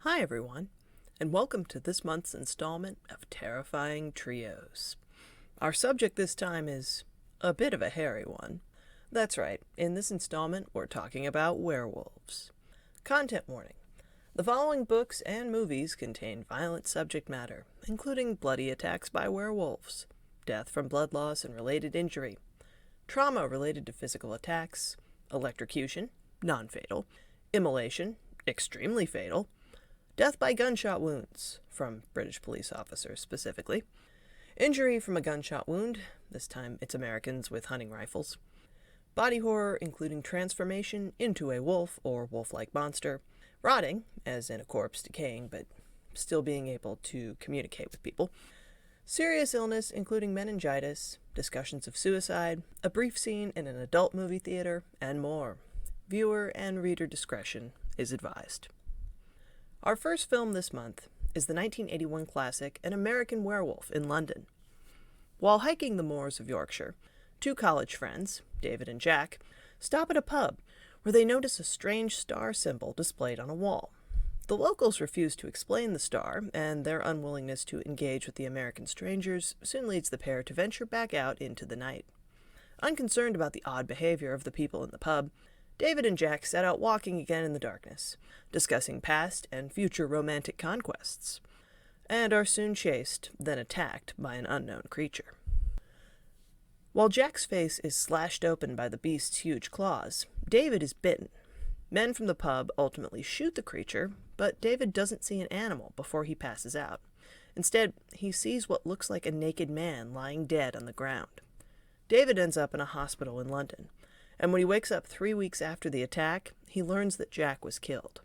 Hi everyone, and welcome to this month's installment of Terrifying Trios. Our subject this time is a bit of a hairy one. That's right, in this installment we're talking about werewolves. Content warning. The following books and movies contain violent subject matter, including bloody attacks by werewolves, death from blood loss and related injury, trauma related to physical attacks, electrocution, non-fatal, immolation, extremely fatal, death by gunshot wounds, from British police officers specifically, injury from a gunshot wound, this time it's Americans with hunting rifles, body horror including transformation into a wolf or wolf-like monster, rotting, as in a corpse decaying but still being able to communicate with people, serious illness including meningitis, discussions of suicide, a brief scene in an adult movie theater, and more. Viewer and reader discretion is advised. Our first film this month is the 1981 classic An American Werewolf in London. While hiking the moors of Yorkshire, two college friends, David and Jack, stop at a pub where they notice a strange star symbol displayed on a wall. The locals refuse to explain the star, and their unwillingness to engage with the American strangers soon leads the pair to venture back out into the night. Unconcerned about the odd behavior of the people in the pub, David and Jack set out walking again in the darkness, discussing past and future romantic conquests, and are soon chased, then attacked by an unknown creature. While Jack's face is slashed open by the beast's huge claws, David is bitten. Men from the pub ultimately shoot the creature, but David doesn't see an animal before he passes out. Instead, he sees what looks like a naked man lying dead on the ground. David ends up in a hospital in London, and when he wakes up 3 weeks after the attack, he learns that Jack was killed.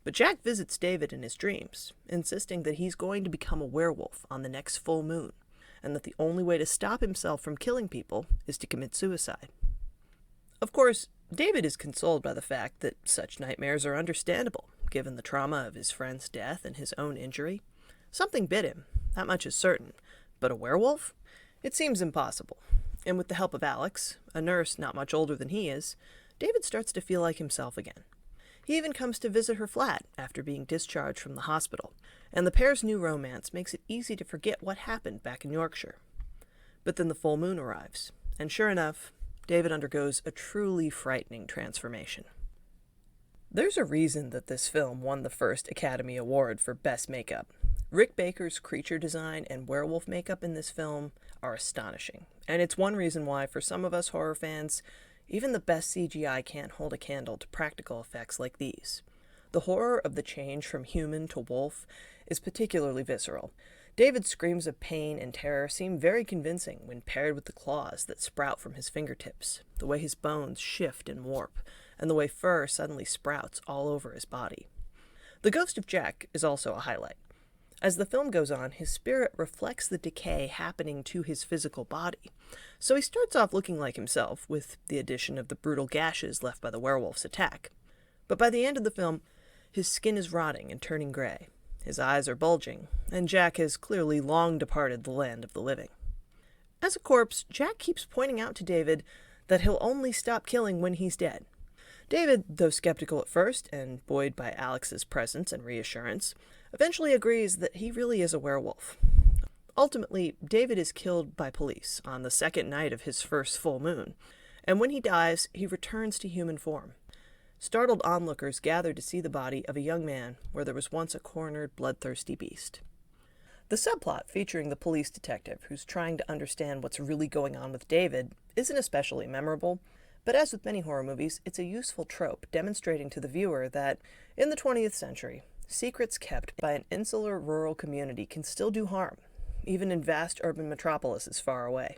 But Jack visits David in his dreams, insisting that he's going to become a werewolf on the next full moon, and that the only way to stop himself from killing people is to commit suicide. Of course, David is consoled by the fact that such nightmares are understandable, given the trauma of his friend's death and his own injury. Something bit him, that much is certain, but a werewolf? It seems impossible. And with the help of Alex, a nurse not much older than he is, David starts to feel like himself again. He even comes to visit her flat after being discharged from the hospital, and the pair's new romance makes it easy to forget what happened back in Yorkshire. But then the full moon arrives, and sure enough, David undergoes a truly frightening transformation. There's a reason that this film won the first Academy Award for Best Makeup. Rick Baker's creature design and werewolf makeup in this film are astonishing, and it's one reason why, for some of us horror fans, even the best CGI can't hold a candle to practical effects like these. The horror of the change from human to wolf is particularly visceral. David's screams of pain and terror seem very convincing when paired with the claws that sprout from his fingertips, the way his bones shift and warp, and the way fur suddenly sprouts all over his body. The ghost of Jack is also a highlight. As the film goes on, his spirit reflects the decay happening to his physical body. So he starts off looking like himself, with the addition of the brutal gashes left by the werewolf's attack. But by the end of the film, his skin is rotting and turning gray. His eyes are bulging, and Jack has clearly long departed the land of the living. As a corpse, Jack keeps pointing out to David that he'll only stop killing when he's dead. David, though skeptical at first, and buoyed by Alex's presence and reassurance, eventually agrees that he really is a werewolf. Ultimately, David is killed by police on the second night of his first full moon, and when he dies, he returns to human form. Startled onlookers gather to see the body of a young man where there was once a cornered, bloodthirsty beast. The subplot featuring the police detective who's trying to understand what's really going on with David isn't especially memorable, but as with many horror movies, it's a useful trope demonstrating to the viewer that, in the 20th century, secrets kept by an insular rural community can still do harm, even in vast urban metropolises far away.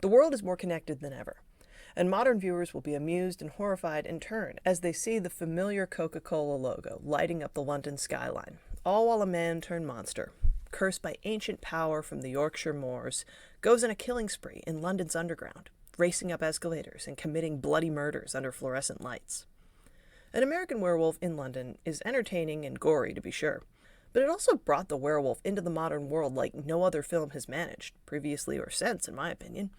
The world is more connected than ever, and modern viewers will be amused and horrified in turn as they see the familiar Coca-Cola logo lighting up the London skyline, all while a man-turned-monster, cursed by ancient power from the Yorkshire moors, goes on a killing spree in London's underground, racing up escalators and committing bloody murders under fluorescent lights. An American Werewolf in London is entertaining and gory, to be sure, but it also brought the werewolf into the modern world like no other film has managed, previously or since, in my opinion.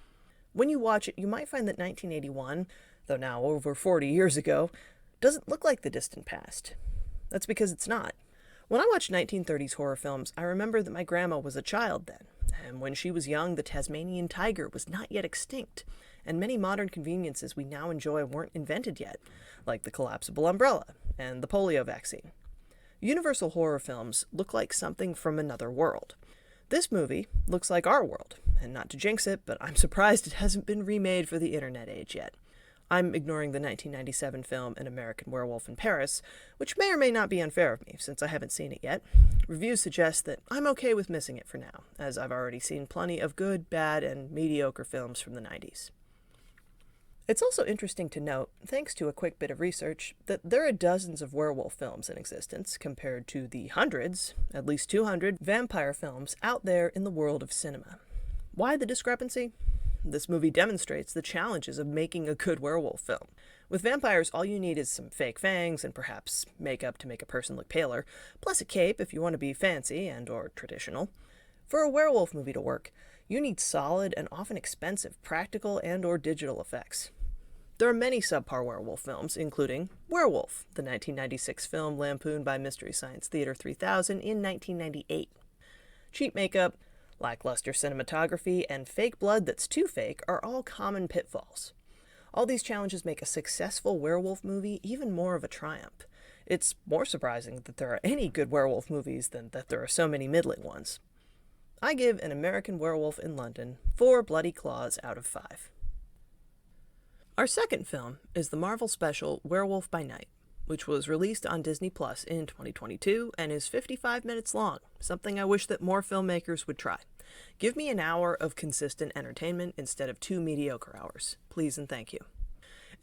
When you watch it, you might find that 1981, though now over 40 years ago, doesn't look like the distant past. That's because it's not. When I watch 1930s horror films, I remember that my grandma was a child then, and when she was young, the Tasmanian tiger was not yet extinct, and many modern conveniences we now enjoy weren't invented yet, like the collapsible umbrella and the polio vaccine. Universal horror films look like something from another world. This movie looks like our world, and not to jinx it, but I'm surprised it hasn't been remade for the internet age yet. I'm ignoring the 1997 film An American Werewolf in Paris, which may or may not be unfair of me, since I haven't seen it yet. Reviews suggest that I'm okay with missing it for now, as I've already seen plenty of good, bad, and mediocre films from the 90s. It's also interesting to note, thanks to a quick bit of research, that there are dozens of werewolf films in existence compared to the hundreds, at least 200, vampire films out there in the world of cinema. Why the discrepancy? This movie demonstrates the challenges of making a good werewolf film. With vampires, all you need is some fake fangs and perhaps makeup to make a person look paler, plus a cape if you want to be fancy and or traditional. For a werewolf movie to work, you need solid and often expensive practical and or digital effects. There are many subpar werewolf films, including Werewolf, the 1996 film lampooned by Mystery Science Theater 3000 in 1998. Cheap makeup, lackluster cinematography, and fake blood that's too fake are all common pitfalls. All these challenges make a successful werewolf movie even more of a triumph. It's more surprising that there are any good werewolf movies than that there are so many middling ones. I give An American Werewolf in London 4 bloody claws out of 5. Our second film is the Marvel special Werewolf by Night, which was released on Disney Plus in 2022 and is 55 minutes long, something I wish that more filmmakers would try. Give me an hour of consistent entertainment instead of 2 mediocre hours. Please and thank you.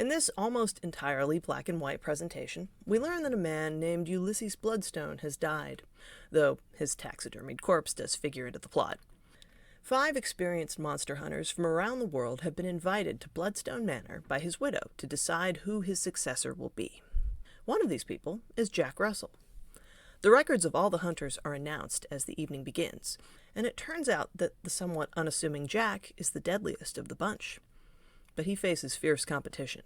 In this almost entirely black and white presentation, we learn that a man named Ulysses Bloodstone has died, though his taxidermied corpse does figure into the plot. 5 experienced monster hunters from around the world have been invited to Bloodstone Manor by his widow to decide who his successor will be. One of these people is Jack Russell. The records of all the hunters are announced as the evening begins, and it turns out that the somewhat unassuming Jack is the deadliest of the bunch. But he faces fierce competition.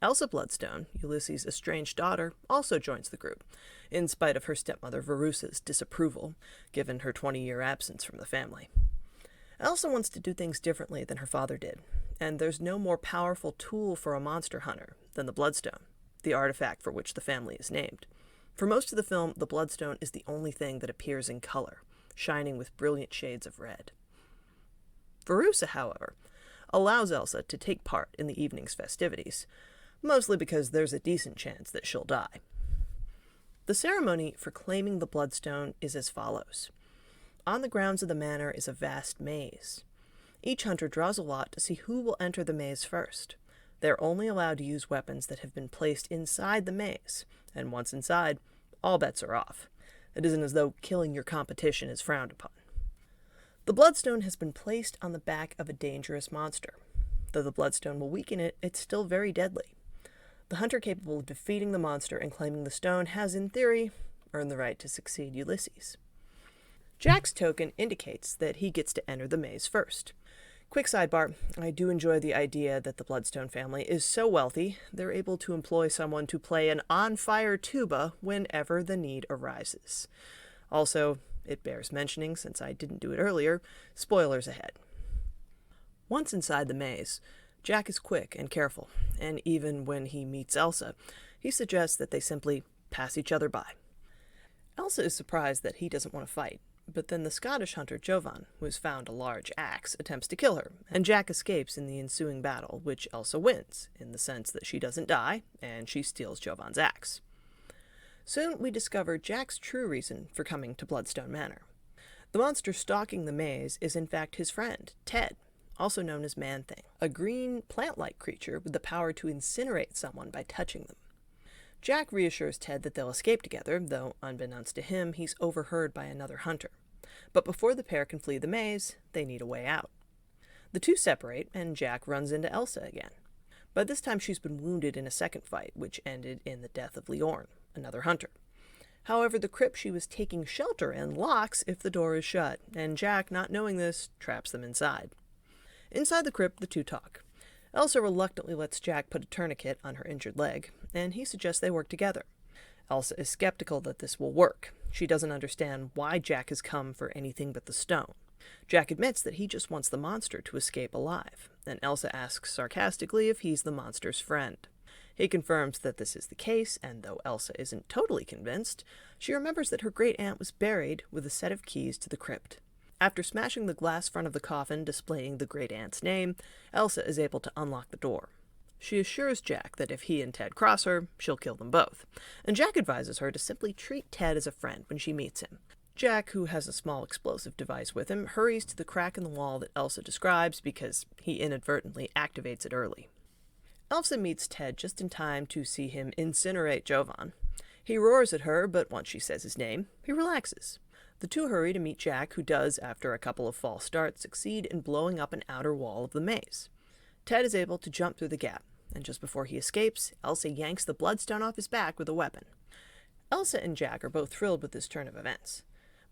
Elsa Bloodstone, Ulysses' estranged daughter, also joins the group, in spite of her stepmother Verusa's disapproval, given her 20-year absence from the family. Elsa wants to do things differently than her father did, and there's no more powerful tool for a monster hunter than the Bloodstone, the artifact for which the family is named. For most of the film, the Bloodstone is the only thing that appears in color, shining with brilliant shades of red. Verusa, however, allows Elsa to take part in the evening's festivities, mostly because there's a decent chance that she'll die. The ceremony for claiming the Bloodstone is as follows. On the grounds of the manor is a vast maze. Each hunter draws a lot to see who will enter the maze first. They're only allowed to use weapons that have been placed inside the maze, and once inside, all bets are off. It isn't as though killing your competition is frowned upon. The Bloodstone has been placed on the back of a dangerous monster. Though the Bloodstone will weaken it, it's still very deadly. The hunter capable of defeating the monster and claiming the stone has, in theory, earned the right to succeed Ulysses. Jack's token indicates that he gets to enter the maze first. Quick sidebar, I do enjoy the idea that the Bloodstone family is so wealthy, they're able to employ someone to play an on-fire tuba whenever the need arises. Also, it bears mentioning, since I didn't do it earlier, spoilers ahead. Once inside the maze, Jack is quick and careful, and even when he meets Elsa, he suggests that they simply pass each other by. Elsa is surprised that he doesn't want to fight, but then the Scottish hunter Jovan, who has found a large axe, attempts to kill her, and Jack escapes in the ensuing battle, which Elsa wins, in the sense that she doesn't die, and she steals Jovan's axe. Soon we discover Jack's true reason for coming to Bloodstone Manor. The monster stalking the maze is in fact his friend, Ted, also known as Man-Thing, a green, plant-like creature with the power to incinerate someone by touching them. Jack reassures Ted that they'll escape together, though, unbeknownst to him, he's overheard by another hunter. But before the pair can flee the maze, they need a way out. The two separate, and Jack runs into Elsa again. By this time she's been wounded in a second fight, which ended in the death of Leorn, another hunter. However, the crypt she was taking shelter in locks if the door is shut, and Jack, not knowing this, traps them inside. Inside the crypt, the two talk. Elsa reluctantly lets Jack put a tourniquet on her injured leg, and he suggests they work together. Elsa is skeptical that this will work. She doesn't understand why Jack has come for anything but the stone. Jack admits that he just wants the monster to escape alive, and Elsa asks sarcastically if he's the monster's friend. He confirms that this is the case, and though Elsa isn't totally convinced, she remembers that her great-aunt was buried with a set of keys to the crypt. After smashing the glass front of the coffin displaying the great-aunt's name, Elsa is able to unlock the door. She assures Jack that if he and Ted cross her, she'll kill them both, and Jack advises her to simply treat Ted as a friend when she meets him. Jack, who has a small explosive device with him, hurries to the crack in the wall that Elsa describes because he inadvertently activates it early. Elsa meets Ted just in time to see him incinerate Jovan. He roars at her, but once she says his name, he relaxes. The two hurry to meet Jack, who does, after a couple of false starts, succeed in blowing up an outer wall of the maze. Ted is able to jump through the gap, and just before he escapes, Elsa yanks the bloodstone off his back with a weapon. Elsa and Jack are both thrilled with this turn of events.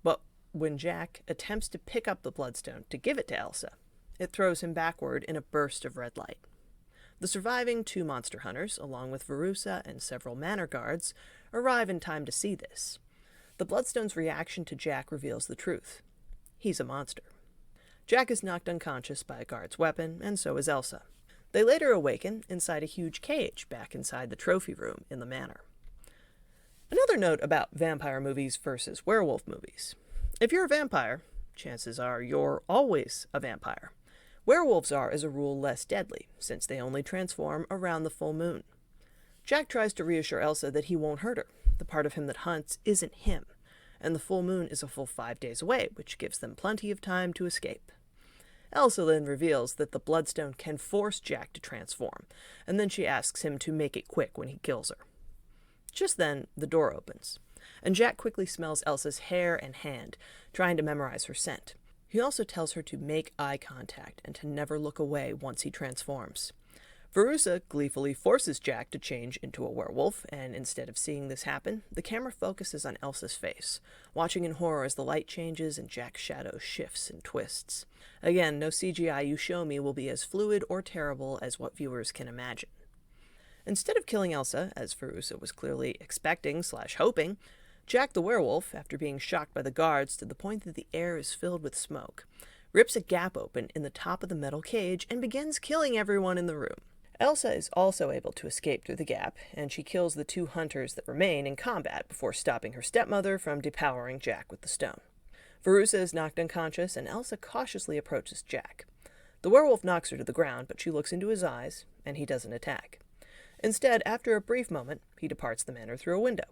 But when Jack attempts to pick up the bloodstone to give it to Elsa, it throws him backward in a burst of red light. The surviving two monster hunters, along with Verussa and several manor guards, arrive in time to see this. The bloodstone's reaction to Jack reveals the truth. He's a monster. Jack is knocked unconscious by a guard's weapon, and so is Elsa. They later awaken inside a huge cage back inside the trophy room in the manor. Another note about vampire movies versus werewolf movies. If you're a vampire, chances are you're always a vampire. Werewolves are, as a rule, less deadly, since they only transform around the full moon. Jack tries to reassure Elsa that he won't hurt her. The part of him that hunts isn't him, and the full moon is a full 5 days away, which gives them plenty of time to escape. Elsa then reveals that the bloodstone can force Jack to transform, and then she asks him to make it quick when he kills her. Just then, the door opens, and Jack quickly smells Elsa's hair and hand, trying to memorize her scent. He also tells her to make eye contact and to never look away once he transforms. Verussa gleefully forces Jack to change into a werewolf, and instead of seeing this happen, the camera focuses on Elsa's face, watching in horror as the light changes and Jack's shadow shifts and twists. Again, no CGI you show me will be as fluid or terrible as what viewers can imagine. Instead of killing Elsa, as Verussa was clearly expecting/hoping, Jack the werewolf, after being shocked by the guards to the point that the air is filled with smoke, rips a gap open in the top of the metal cage and begins killing everyone in the room. Elsa is also able to escape through the gap, and she kills the two hunters that remain in combat before stopping her stepmother from depowering Jack with the stone. Verussa is knocked unconscious, and Elsa cautiously approaches Jack. The werewolf knocks her to the ground, but she looks into his eyes, and he doesn't attack. Instead, after a brief moment, he departs the manor through a window.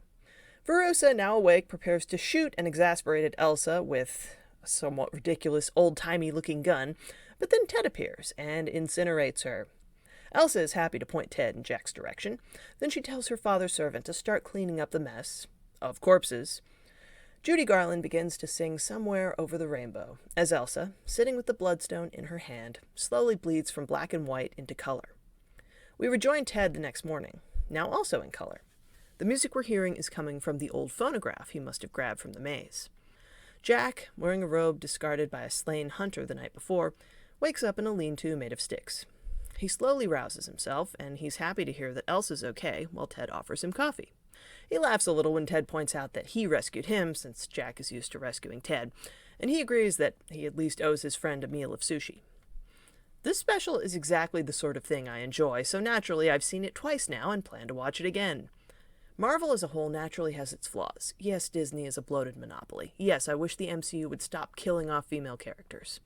Verussa, now awake, prepares to shoot an exasperated Elsa with a somewhat ridiculous old-timey-looking gun, but then Ted appears and incinerates her. Elsa is happy to point Ted in Jack's direction. Then she tells her father's servant to start cleaning up the mess of corpses. Judy Garland begins to sing Somewhere Over the Rainbow, as Elsa, sitting with the bloodstone in her hand, slowly bleeds from black and white into color. We rejoin Ted the next morning, now also in color. The music we're hearing is coming from the old phonograph he must have grabbed from the maze. Jack, wearing a robe discarded by a slain hunter the night before, wakes up in a lean-to made of sticks. He slowly rouses himself, and he's happy to hear that Elsa's okay while Ted offers him coffee. He laughs a little when Ted points out that he rescued him, since Jack is used to rescuing Ted, and he agrees that he at least owes his friend a meal of sushi. This special is exactly the sort of thing I enjoy, so naturally I've seen it twice now and plan to watch it again. Marvel as a whole naturally has its flaws. Yes, Disney is a bloated monopoly. Yes, I wish the MCU would stop killing off female characters.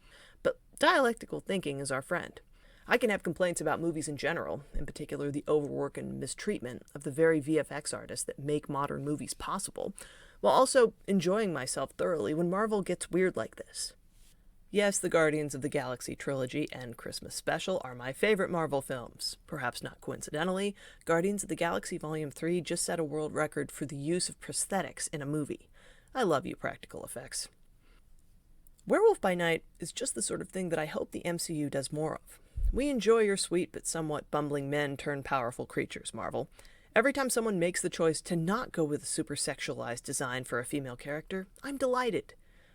But dialectical thinking is our friend. I can have complaints about movies in general, in particular the overwork and mistreatment of the very VFX artists that make modern movies possible, while also enjoying myself thoroughly when Marvel gets weird like this. Yes, the Guardians of the Galaxy trilogy and Christmas special are my favorite Marvel films. Perhaps not coincidentally, Guardians of the Galaxy Volume 3 just set a world record for the use of prosthetics in a movie. I love you, practical effects. Werewolf by Night is just the sort of thing that I hope the MCU does more of. We enjoy your sweet but somewhat bumbling men turn powerful creatures, Marvel. Every time someone makes the choice to not go with a super sexualized design for a female character, I'm delighted.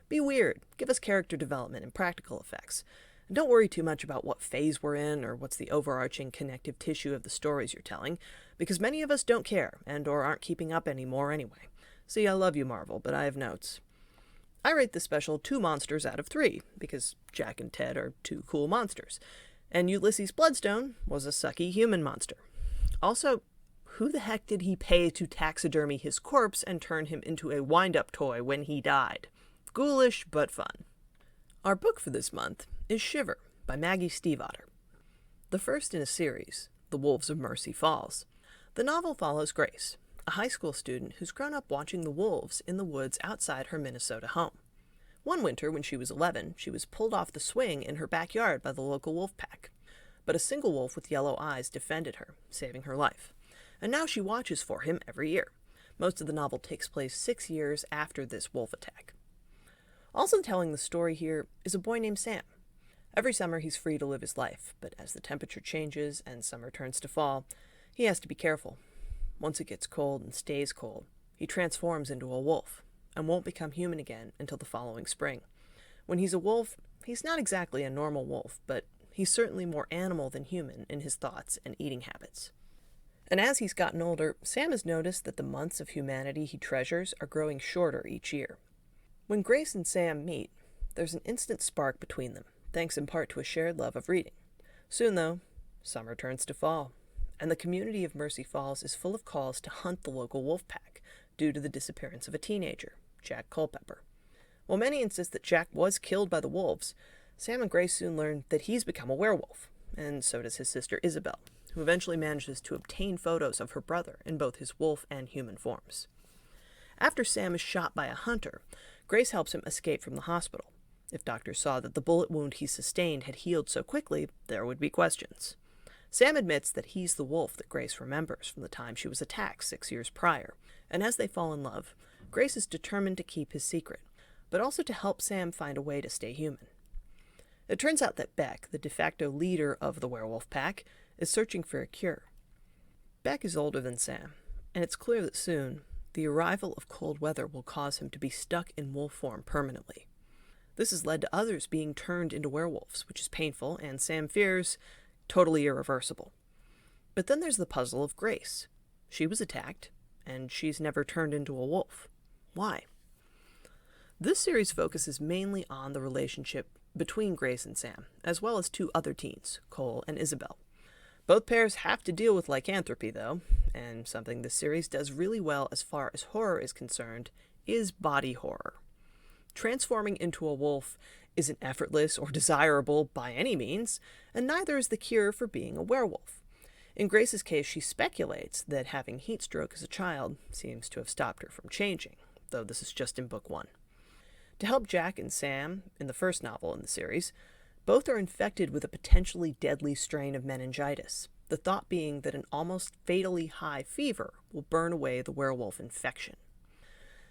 Be weird, give us character development and practical effects. And don't worry too much about what phase we're in or what's the overarching connective tissue of the stories you're telling, because many of us don't care and or aren't keeping up anymore anyway. See, I love you, Marvel, but I have notes. I rate this special 2 monsters out of 3, because Jack and Ted are 2 cool monsters, and Ulysses Bloodstone was a sucky human monster. Also, who the heck did he pay to taxidermy his corpse and turn him into a wind-up toy when he died? Ghoulish, but fun. Our book for this month is Shiver by Maggie Stiefvater. The first in a series, The Wolves of Mercy Falls. The novel follows Grace, a high school student who's grown up watching the wolves in the woods outside her Minnesota home. One winter, when she was 11, she was pulled off the swing in her backyard by the local wolf pack. But a single wolf with yellow eyes defended her, saving her life. And now she watches for him every year. Most of the novel takes place 6 years after this wolf attack. Also telling the story here is a boy named Sam. Every summer he's free to live his life, but as the temperature changes and summer turns to fall, he has to be careful. Once it gets cold and stays cold, he transforms into a wolf and won't become human again until the following spring. When he's a wolf, he's not exactly a normal wolf, but he's certainly more animal than human in his thoughts and eating habits. And as he's gotten older, Sam has noticed that the months of humanity he treasures are growing shorter each year. When Grace and Sam meet, there's an instant spark between them, thanks in part to a shared love of reading. Soon, though, summer turns to fall, and the community of Mercy Falls is full of calls to hunt the local wolf pack due to the disappearance of a teenager, Jack Culpepper. While many insist that Jack was killed by the wolves, Sam and Grace soon learn that he's become a werewolf, and so does his sister Isabel, who eventually manages to obtain photos of her brother in both his wolf and human forms. After Sam is shot by a hunter, Grace helps him escape from the hospital. If doctors saw that the bullet wound he sustained had healed so quickly, there would be questions. Sam admits that he's the wolf that Grace remembers from the time she was attacked 6 years prior, and as they fall in love, Grace is determined to keep his secret, but also to help Sam find a way to stay human. It turns out that Beck, the de facto leader of the werewolf pack, is searching for a cure. Beck is older than Sam, and it's clear that soon, the arrival of cold weather will cause him to be stuck in wolf form permanently. This has led to others being turned into werewolves, which is painful, and Sam fears totally irreversible. But then there's the puzzle of Grace. She was attacked, and she's never turned into a wolf. Why? This series focuses mainly on the relationship between Grace and Sam, as well as 2 other teens, Cole and Isabel. Both pairs have to deal with lycanthropy, though, and something this series does really well as far as horror is concerned is body horror. Transforming into a wolf isn't effortless or desirable by any means, and neither is the cure for being a werewolf. In Grace's case, she speculates that having heat stroke as a child seems to have stopped her from changing, though this is just in book 1. To help Jack and Sam, in the first novel in the series, both are infected with a potentially deadly strain of meningitis, the thought being that an almost fatally high fever will burn away the werewolf infection.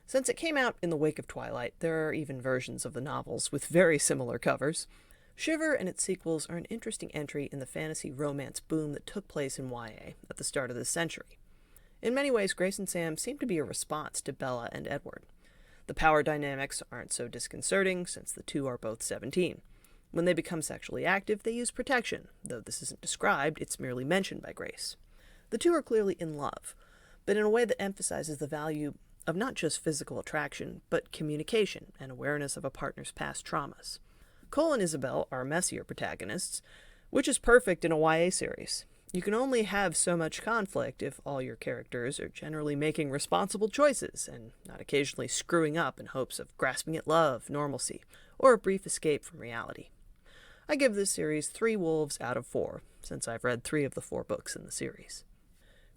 Since it came out in the wake of Twilight, there are even versions of the novels with very similar covers. Shiver and its sequels are an interesting entry in the fantasy romance boom that took place in YA at the start of this century. In many ways, Grace and Sam seem to be a response to Bella and Edward. The power dynamics aren't so disconcerting since the 2 are both 17. When they become sexually active, they use protection, though this isn't described, it's merely mentioned by Grace. The 2 are clearly in love, but in a way that emphasizes the value of not just physical attraction, but communication and awareness of a partner's past traumas. Cole and Isabel are messier protagonists, which is perfect in a YA series. You can only have so much conflict if all your characters are generally making responsible choices and not occasionally screwing up in hopes of grasping at love, normalcy, or a brief escape from reality. I give this series 3 wolves out of 4, since I've read 3 of the 4 books in the series.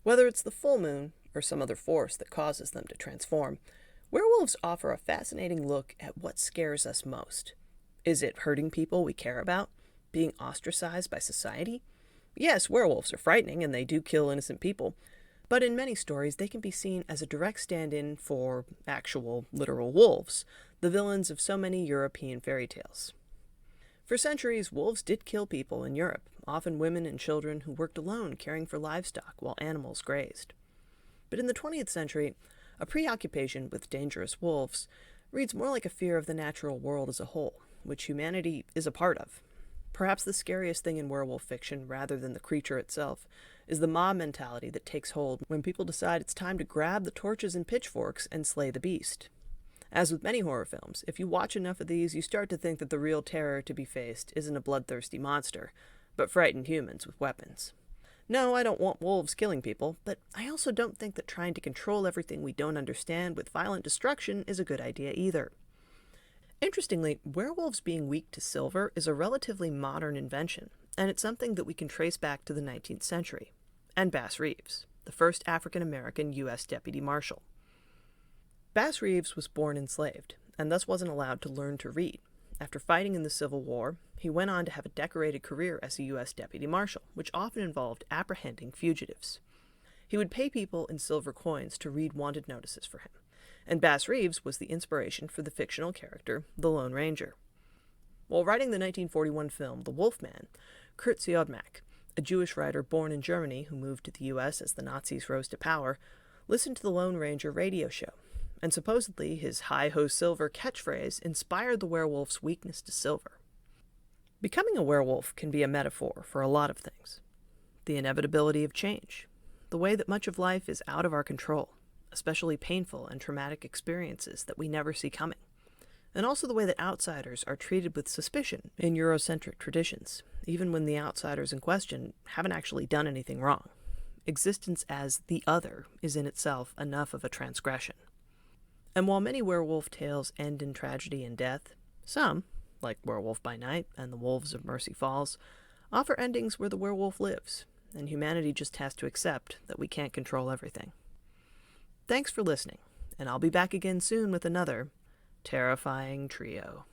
Whether it's the full moon or some other force that causes them to transform, werewolves offer a fascinating look at what scares us most. Is it hurting people we care about? Being ostracized by society? Yes, werewolves are frightening and they do kill innocent people, but in many stories they can be seen as a direct stand-in for actual, literal wolves, the villains of so many European fairy tales. For centuries, wolves did kill people in Europe, often women and children who worked alone caring for livestock while animals grazed. But in the 20th century, a preoccupation with dangerous wolves reads more like a fear of the natural world as a whole, which humanity is a part of. Perhaps the scariest thing in werewolf fiction, rather than the creature itself, is the mob mentality that takes hold when people decide it's time to grab the torches and pitchforks and slay the beast. As with many horror films, if you watch enough of these, you start to think that the real terror to be faced isn't a bloodthirsty monster, but frightened humans with weapons. No, I don't want wolves killing people, but I also don't think that trying to control everything we don't understand with violent destruction is a good idea either. Interestingly, werewolves being weak to silver is a relatively modern invention, and it's something that we can trace back to the 19th century, and Bass Reeves, the first African-American U.S. deputy marshal. Bass Reeves was born enslaved, and thus wasn't allowed to learn to read. After fighting in the Civil War, he went on to have a decorated career as a U.S. deputy marshal, which often involved apprehending fugitives. He would pay people in silver coins to read wanted notices for him, and Bass Reeves was the inspiration for the fictional character, the Lone Ranger. While writing the 1941 film The Wolfman, Kurt Siodmak, a Jewish writer born in Germany who moved to the U.S. as the Nazis rose to power, listened to the Lone Ranger radio show, and supposedly his "hi-ho silver" catchphrase inspired the werewolf's weakness to silver. Becoming a werewolf can be a metaphor for a lot of things. The inevitability of change, the way that much of life is out of our control, especially painful and traumatic experiences that we never see coming, and also the way that outsiders are treated with suspicion in Eurocentric traditions, even when the outsiders in question haven't actually done anything wrong. Existence as the other is in itself enough of a transgression. And while many werewolf tales end in tragedy and death, some, like Werewolf by Night and The Wolves of Mercy Falls, offer endings where the werewolf lives, and humanity just has to accept that we can't control everything. Thanks for listening, and I'll be back again soon with another terrifying trio.